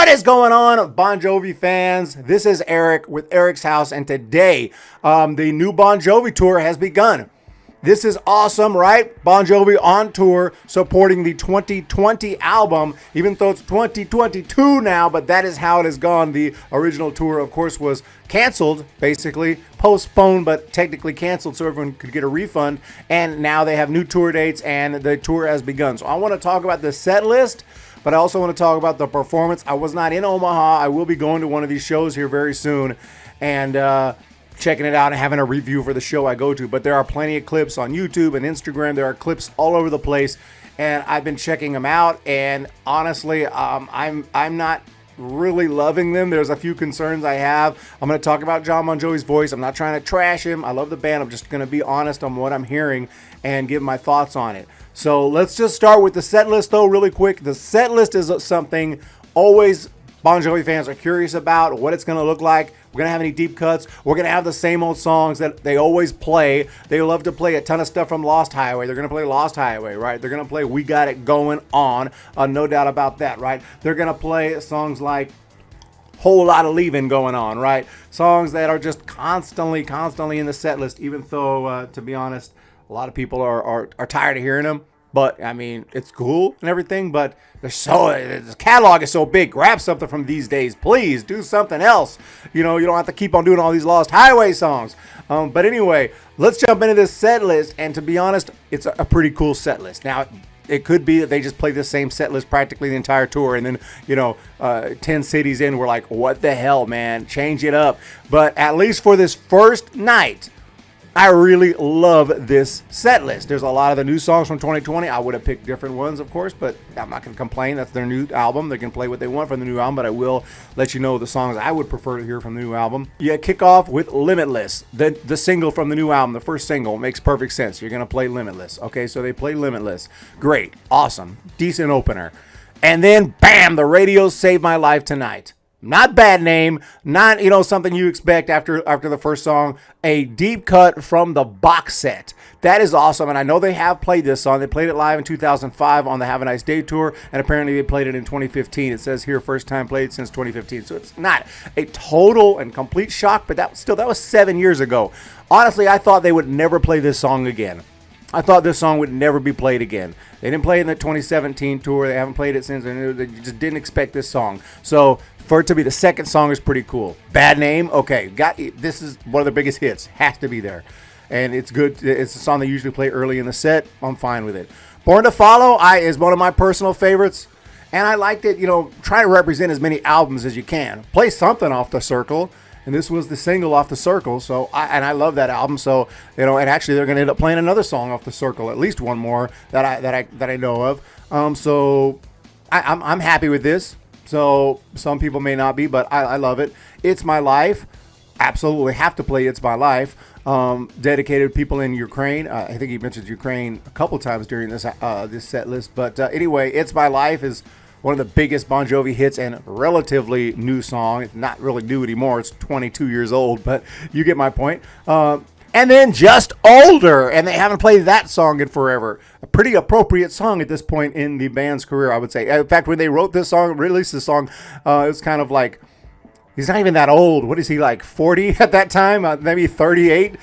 What is going on, Bon Jovi fans? This is Eric with Eric's House, and today the new Bon Jovi tour has begun. This is awesome, right? Bon Jovi on tour supporting the 2020 album, even though it's 2022 now, but that is how it has gone. The original tour, of course, was canceled, basically postponed, but technically canceled so everyone could get a refund. And now they have new tour dates and the tour has begun. So I want to talk about the set list, but I also want to talk about the performance. I was not in Omaha. I will be going to one of these shows here very soon and checking it out and having a review for the show I go to. But there are plenty of clips on YouTube and Instagram. There are clips all over the place, and I've been checking them out. And honestly, I'm not really loving them. There's a few concerns I have. I'm going to talk about Jon Bon Jovi's voice. I'm not trying to trash him. I love the band. I'm just going to be honest on what I'm hearing and give my thoughts on it. So let's just start with the set list, though, really quick. The set list is something always Bon Jovi fans are curious about, what it's going to look like. We're going to have any deep cuts. We're going to have the same old songs that they always play. They love to play a ton of stuff from Lost Highway. They're going to play Lost Highway, right? They're going to play We Got It Going On. No doubt about that, right? They're going to play songs like Whole Lot of Leaving Going On, right? Songs that are just constantly in the set list, even though, to be honest, a lot of people are tired of hearing them. But, I mean, it's cool and everything, but the catalog is so big. Grab something from these days. Please do something else. You know, you don't have to keep on doing all these Lost Highway songs. But anyway, let's jump into this set list. And to be honest, it's a pretty cool set list. Now, it could be that they just play the same set list practically the entire tour. And then, 10 cities in, we're like, what the hell, man? Change it up. But at least for this first night, I really love this set list. There's a lot of the new songs from 2020. I would have picked different ones, of course, but I'm not going to complain. That's their new album. They can play what they want from the new album, but I will let you know the songs I would prefer to hear from the new album. You kick off with Limitless, the single from the new album, the first single. Makes perfect sense. You're going to play Limitless. Okay, so they play Limitless. Great. Awesome. Decent opener. And then, bam, the radio saved my life tonight. Not Bad Name, not, something you expect after the first song. A deep cut from the box set. That is awesome, and I know they have played this song. They played it live in 2005 on the Have a Nice Day tour, and apparently they played it in 2015. It says here, first time played since 2015. So it's not a total and complete shock, but that was 7 years ago. Honestly, I thought they would never play this song again. I thought this song would never be played again. They didn't play it in the 2017 tour. They haven't played it since. They just didn't expect this song. So for it to be the second song is pretty cool. Bad Name, okay. This is one of the biggest hits. Has to be there. And it's good. It's a song they usually play early in the set. I'm fine with it. Born to Follow is one of my personal favorites. And I liked it, try to represent as many albums as you can. Play something off The Circle. And this was the single off The Circle, so I love that album. So and actually they're going to end up playing another song off The Circle, at least one more that I know of. So I'm happy with this. So some people may not be, but I love it. It's My Life, absolutely have to play It's My Life. Dedicated people in Ukraine. I think he mentioned Ukraine a couple times during this set list. But anyway, It's My Life is one of the biggest Bon Jovi hits and relatively new song. It's not really new anymore. It's 22 years old, but you get my point. And then Just Older, and they haven't played that song in forever. A pretty appropriate song at this point in the band's career, I would say. In fact, when they wrote this song, released this song, it was kind of like, he's not even that old. What is he, like 40 at that time? Maybe 38.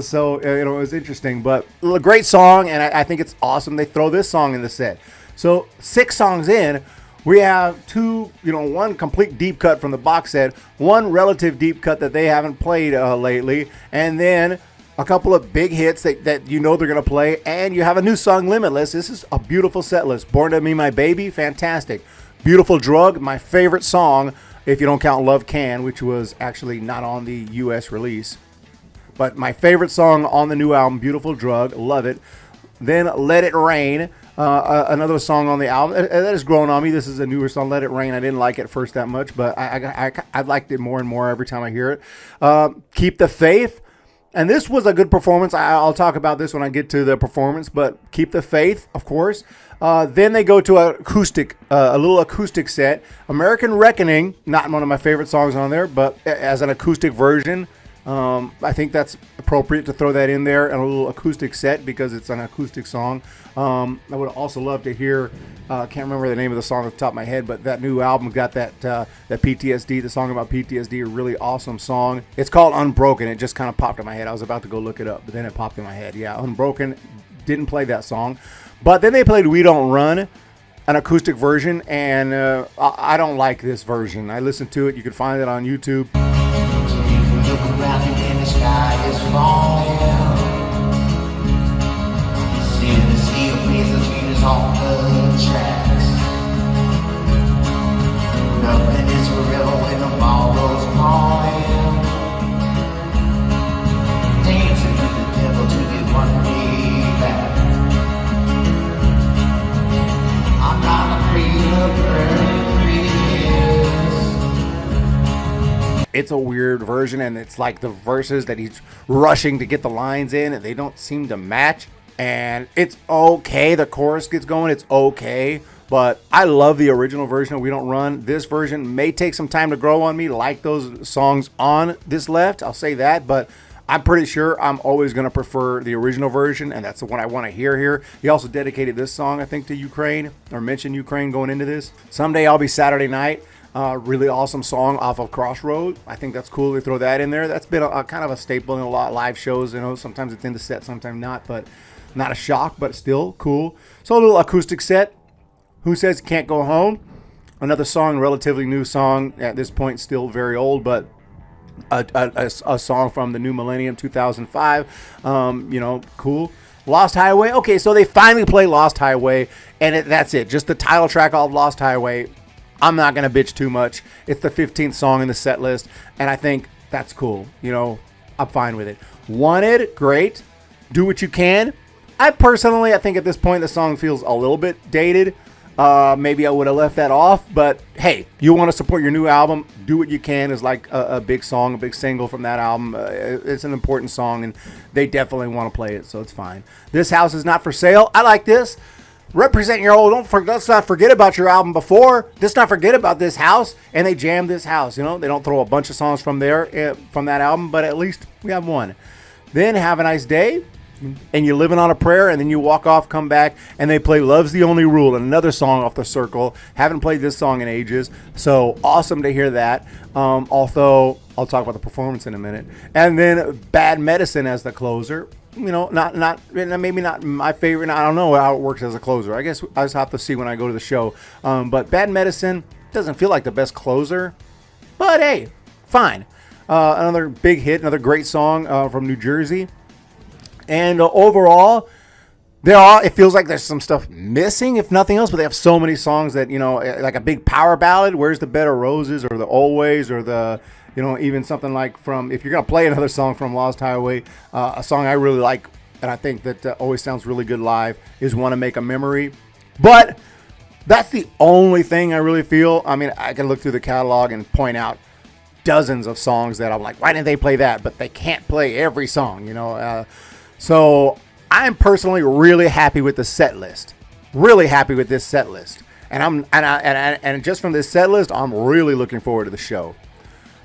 So it was interesting, but a great song, and I think it's awesome they throw this song in the set. So 6 songs in, we have two, one complete deep cut from the box set, one relative deep cut that they haven't played lately, and then a couple of big hits that they're going to play, and you have a new song, Limitless. This is a beautiful set list. Born to Be My Baby, fantastic. Beautiful Drug, my favorite song, if you don't count Love Can, which was actually not on the U.S. release. But my favorite song on the new album, Beautiful Drug, love it. Then Let It Rain. Another song on the album that has grown on me. This is a newer song, Let It Rain. I didn't like it first that much, but I liked it more and more every time I hear it. Keep the Faith. And this was a good performance. I'll talk about this when I get to the performance, but Keep the Faith, of course. Then they go to a little acoustic set. American Reckoning, not one of my favorite songs on there, but as an acoustic version, I think that's appropriate to throw that in there, and a little acoustic set because it's an acoustic song. I would also love to hear, can't remember the name of the song off the top of my head, but that new album got that PTSD, the song about PTSD, a really awesome song. It's called Unbroken. It just kind of popped in my head. I was about to go look it up, but then it popped in my head. Yeah, Unbroken, didn't play that song. But then they played We Don't Run, an acoustic version, and I don't like this version. I listened to it. You can find it on YouTube. Look around you and the sky is falling. See the steel pieces leaders on the tracks. Nothing is forever when tomorrow's calling. Dancing with the devil to get one day back. I'm not afraid of burning bridges. It's a weird version, and it's like the verses that he's rushing to get the lines in, and they don't seem to match. And it's okay. The chorus gets going. It's okay. But I love the original version of We Don't Run. This version may take some time to grow on me, like those songs on this left. I'll say that. But I'm pretty sure I'm always going to prefer the original version, and that's the one I want to hear here. He also dedicated this song, I think, to Ukraine, or mentioned Ukraine going into this. Someday I'll Be Saturday Night. Really awesome song off of Crossroad. I think that's cool to throw that in there. That's been a kind of a staple in a lot of live shows. You know, sometimes it's in the set, sometimes not, but not a shock, but still cool. So a little acoustic set. Who Says Can't Go Home? Another song, relatively new song at this point, still very old, but a song from the new millennium, 2005. Cool. Lost Highway. Okay, so they finally play Lost Highway, and that's it. Just the title track of Lost Highway. I'm not going to bitch too much. It's the 15th song in the set list, and I think that's cool. You know, I'm fine with it. Wanted, great. Do What You Can. I think at this point the song feels a little bit dated. Maybe I would have left that off, but hey, you want to support your new album, Do What You Can is like a big song, a big single from that album. It's an important song, and they definitely want to play it, so it's fine. This House Is Not For Sale. I like this. Represent your old. Let's not forget about your album before. Let's not forget about This House. And they jammed This House. You know, they don't throw a bunch of songs from there, from that album, but at least we have one. Then Have a Nice Day. And You're Living on a Prayer, and then you walk off, come back, and they play Love's the Only Rule, and another song off the circle. Haven't played this song in ages, so awesome to hear that. Although I'll talk about the performance in a minute. And then Bad Medicine as the closer. You know, maybe not my favorite. I don't know how it works as a closer. I guess I just have to see when I go to the show. But Bad Medicine doesn't feel like the best closer, but hey, fine. Another big hit, another great song from New Jersey. And overall, it feels like there's some stuff missing, if nothing else, but they have so many songs that, you know, like a big power ballad, Where's the Bed of Roses, or the Always, or the, you know, even something like if you're going to play another song from Lost Highway, a song I really like, and I think that always sounds really good live, is Wanna Make a Memory. But that's the only thing I really feel. I mean, I can look through the catalog and point out dozens of songs that I'm like, why didn't they play that? But they can't play every song, you know. So I'm personally really happy with the set list. Really happy with this set list. And just from this set list, I'm really looking forward to the show.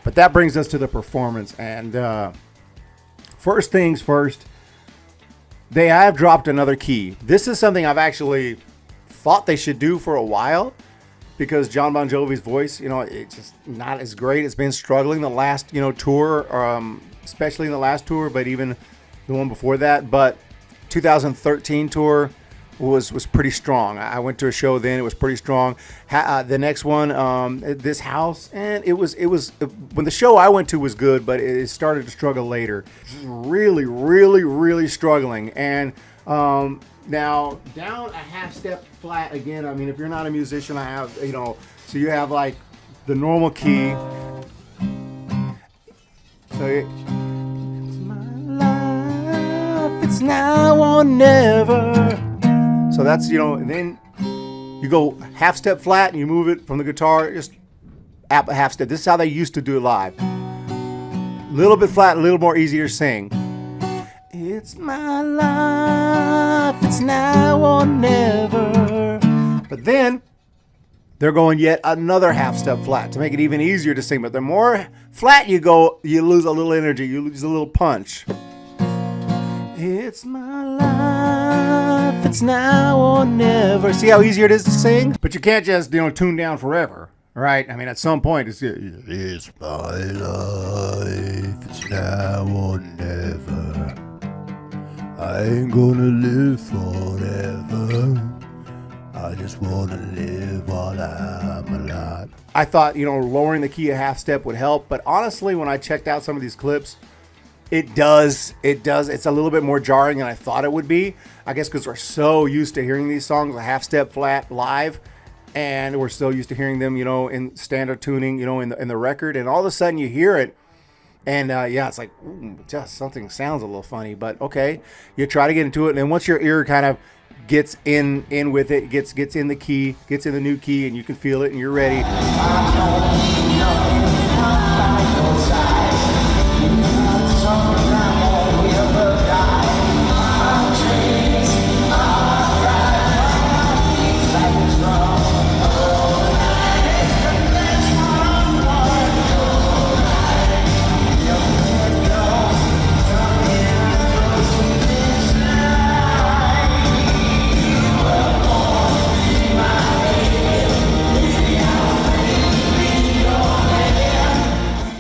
But that brings us to the performance. And first things first, they have dropped another key. This is something I've actually thought they should do for a while, because Jon Bon Jovi's voice, you know, it's just not as great. It's been struggling the last, you know, tour, especially in the last tour, but even the one before that. But 2013 tour was pretty strong. I went to a show then; it was pretty strong. The next one, This House, and it was when the show I went to was good, but it started to struggle later. Really, really, really struggling. And now down a half step flat again. I mean, if you're not a musician, I have, you know, so you have like the normal key. So it's now or never. So that's, you know, and then you go half step flat and you move it from the guitar, just a half step. This is how they used to do it live. A little bit flat, a little more easier to sing. It's my life, it's now or never. But then they're going yet another half step flat to make it even easier to sing. But the more flat you go, you lose a little energy, you lose a little punch. It's my life, it's now or never. See how easier it is to sing? But you can't just, tune down forever, right? I mean, at some point, it's my life, it's now or never. I ain't gonna live forever. I just want to live while I'm alive. I thought, lowering the key a half step would help. But honestly, when I checked out some of these clips, it does. It's a little bit more jarring than I thought it would be. I guess because we're so used to hearing these songs a half step flat live. And we're so used to hearing them, in standard tuning, in the record. And all of a sudden you hear it. And it's like, just something sounds a little funny. But okay, you try to get into it. And then once your ear kind of gets in with it, gets in the key, gets in the new key, and you can feel it and you're ready.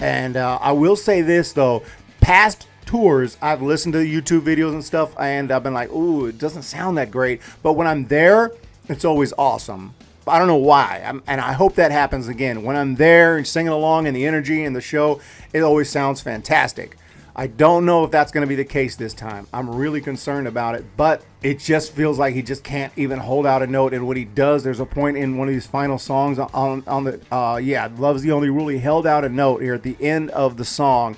And I will say this, though. Past tours, I've listened to YouTube videos and stuff, and I've been like, ooh, it doesn't sound that great. But when I'm there, it's always awesome. I don't know why. And I hope that happens again. When I'm there and singing along and the energy and the show, it always sounds fantastic. I don't know if that's going to be the case this time. I'm really concerned about it, but it just feels like he just can't even hold out a note. And when he does, there's a point in one of these final songs on the, Love's the Only Rule. He held out a note here at the end of the song.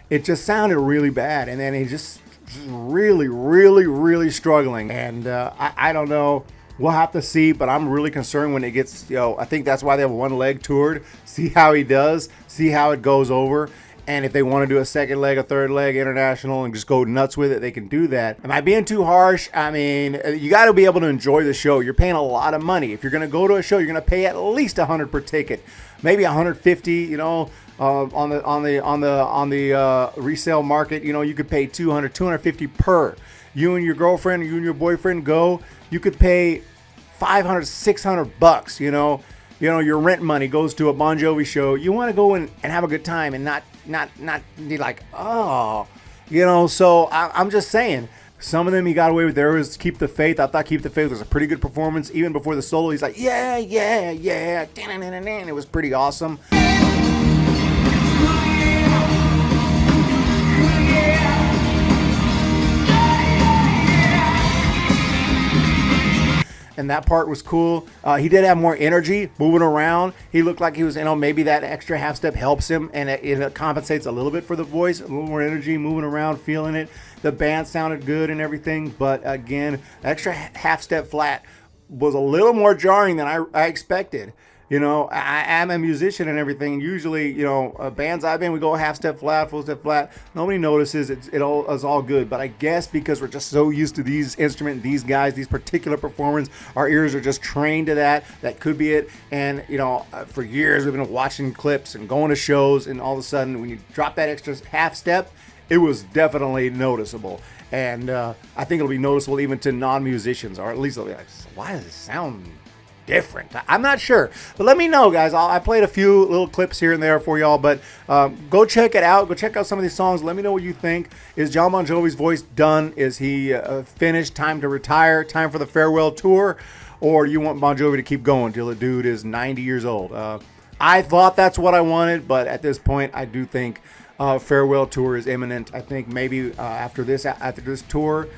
It just sounded really bad, and then he just really struggling. And I don't know. We'll have to see, but I'm really concerned when it gets, I think that's why they have one leg toured. See how he does, see how it goes over. And if they want to do a second leg, a third leg, international, and just go nuts with it, they can do that. Am I being too harsh? I mean, you got to be able to enjoy the show. You're paying a lot of money. If you're going to go to a show, you're going to pay at least $100 per ticket, maybe $150. On the resale market, you could pay $200, $250 per. You and your girlfriend, you and your boyfriend go. You could pay $500, $600. Your rent money goes to a Bon Jovi show. You want to go and have a good time and not be like, oh, So I'm just saying, some of them he got away with. There was Keep the Faith. I thought Keep the Faith was a pretty good performance. Even before the solo, he's like, yeah. It was pretty awesome. And that part was cool. He did have more energy moving around. He looked like he was, maybe that extra half step helps him, and it compensates a little bit for the voice. A little more energy, moving around, feeling it. The band sounded good and everything, but again, extra half step flat was a little more jarring than I expected. I am a musician and everything. Usually, bands I've been, we go half step flat, full step flat. Nobody notices. It's all good. But I guess because we're just so used to these instruments, these guys, these particular performers, our ears are just trained to that. That could be it. And, for years we've been watching clips and going to shows, and all of a sudden when you drop that extra half step, it was definitely noticeable. And I think it'll be noticeable even to non-musicians, or at least they'll be like, why does it sound different? I'm not sure, but let me know, guys. I played a few little clips here and there for y'all, but go check it out. Go check out some of these songs. Let me know what you think. Is Jon Bon Jovi's voice done? Is he finished? Time to retire? Time for the farewell tour? Or you want Bon Jovi to keep going till the dude is 90 years old? I thought that's what I wanted, but at this point, I do think farewell tour is imminent. I think maybe after this tour,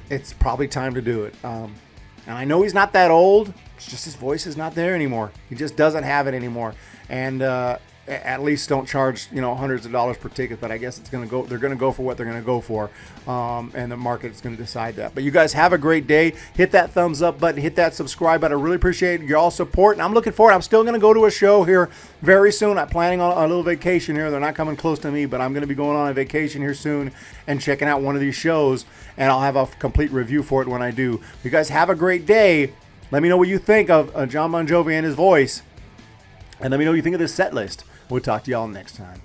it's probably time to do it. And I know he's not that old. It's just his voice is not there anymore. He just doesn't have it anymore. And at least don't charge, hundreds of dollars per ticket. But I guess they're going to go for what they're going to go for, and the market is going to decide that. But you guys have a great day. Hit that thumbs up button, hit that subscribe button. I really appreciate your all support, and I'm looking forward. I'm still going to go to a show here very soon. I'm planning on a little vacation here. They're not coming close to me, but I'm going to be going on a vacation here soon and checking out one of these shows, and I'll have a complete review for it when I do. You guys have a great day. Let me know what you think of Jon Bon Jovi and his voice, and let me know what you think of this set list. We'll talk to y'all next time.